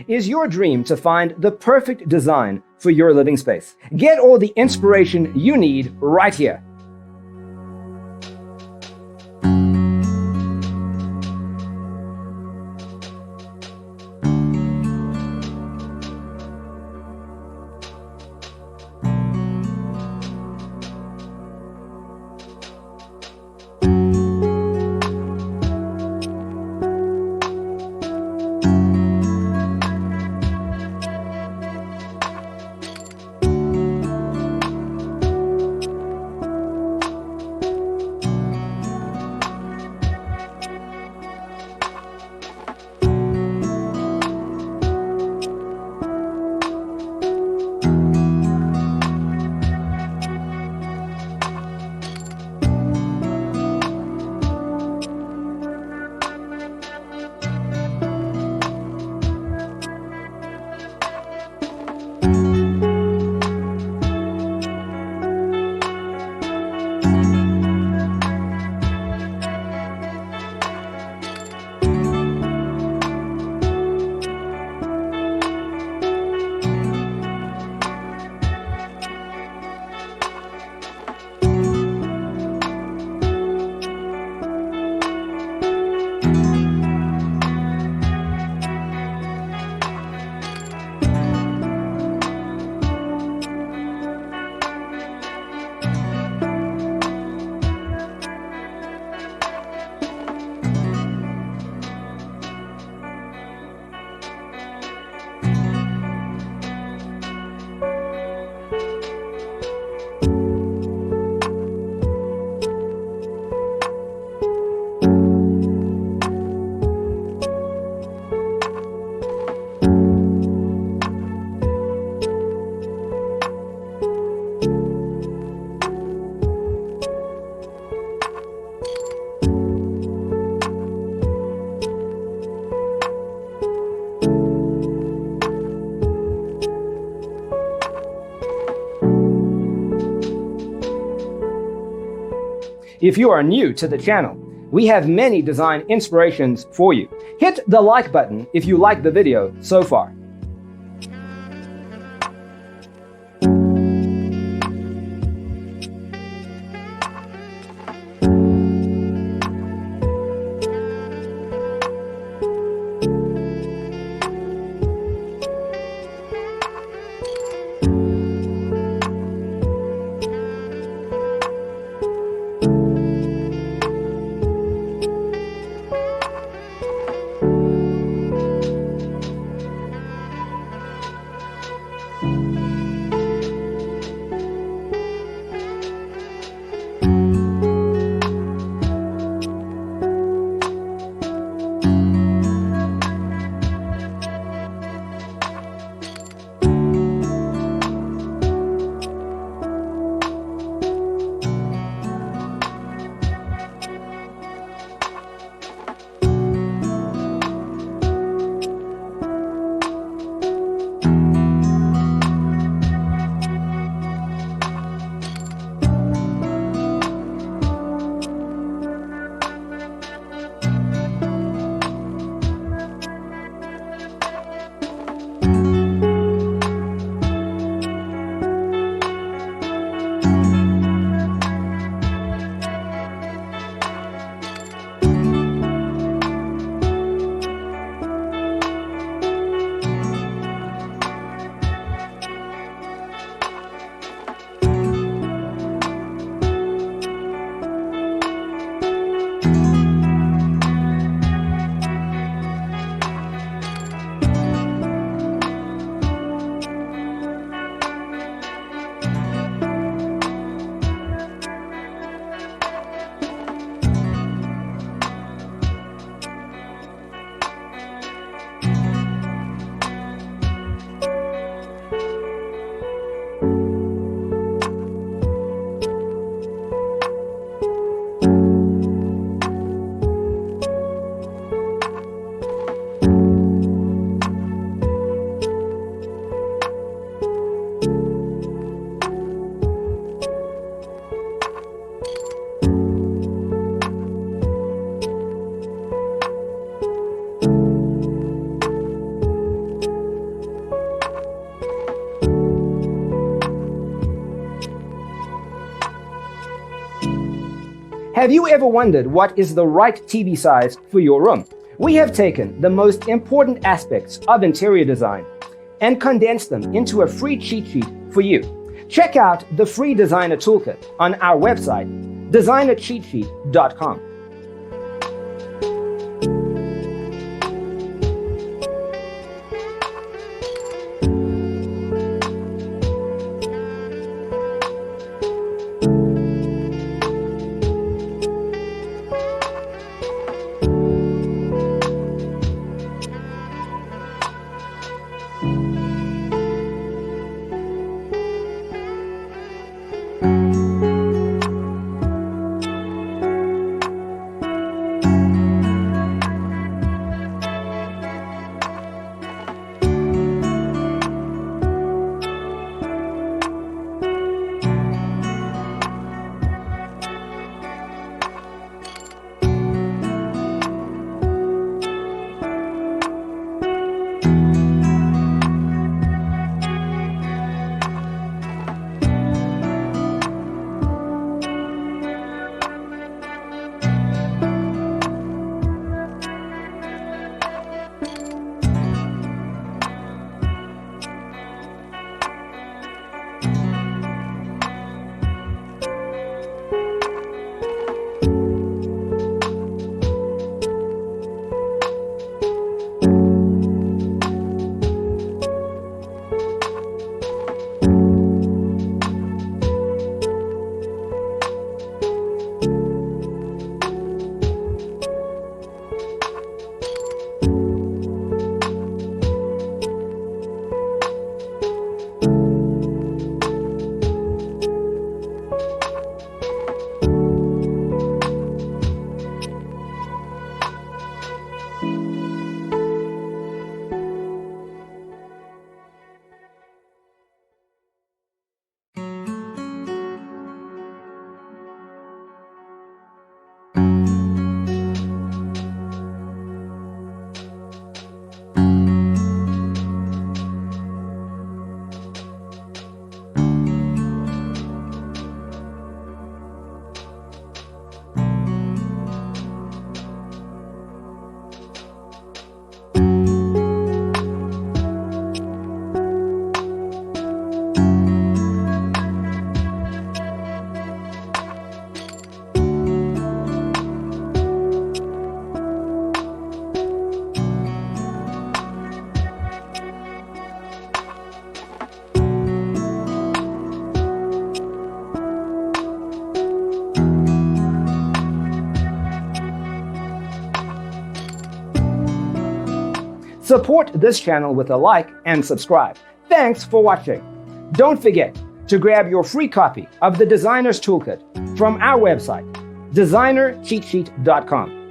Is your dream to find the perfect design for your living space? Get all the inspiration you need right here. If you are new to the channel, we have many design inspirations for you. Hit the like button if you like the video so far. Have you ever wondered what is the right TV size for your room? We have taken the most important aspects of interior design and condensed them into a free cheat sheet for you. Check out the free designer toolkit on our website, designercheatsheet.com. Support this channel with a like and subscribe. Thanks for watching. Don't forget to grab your free copy of the Designer's Toolkit from our website, designercheatsheet.com.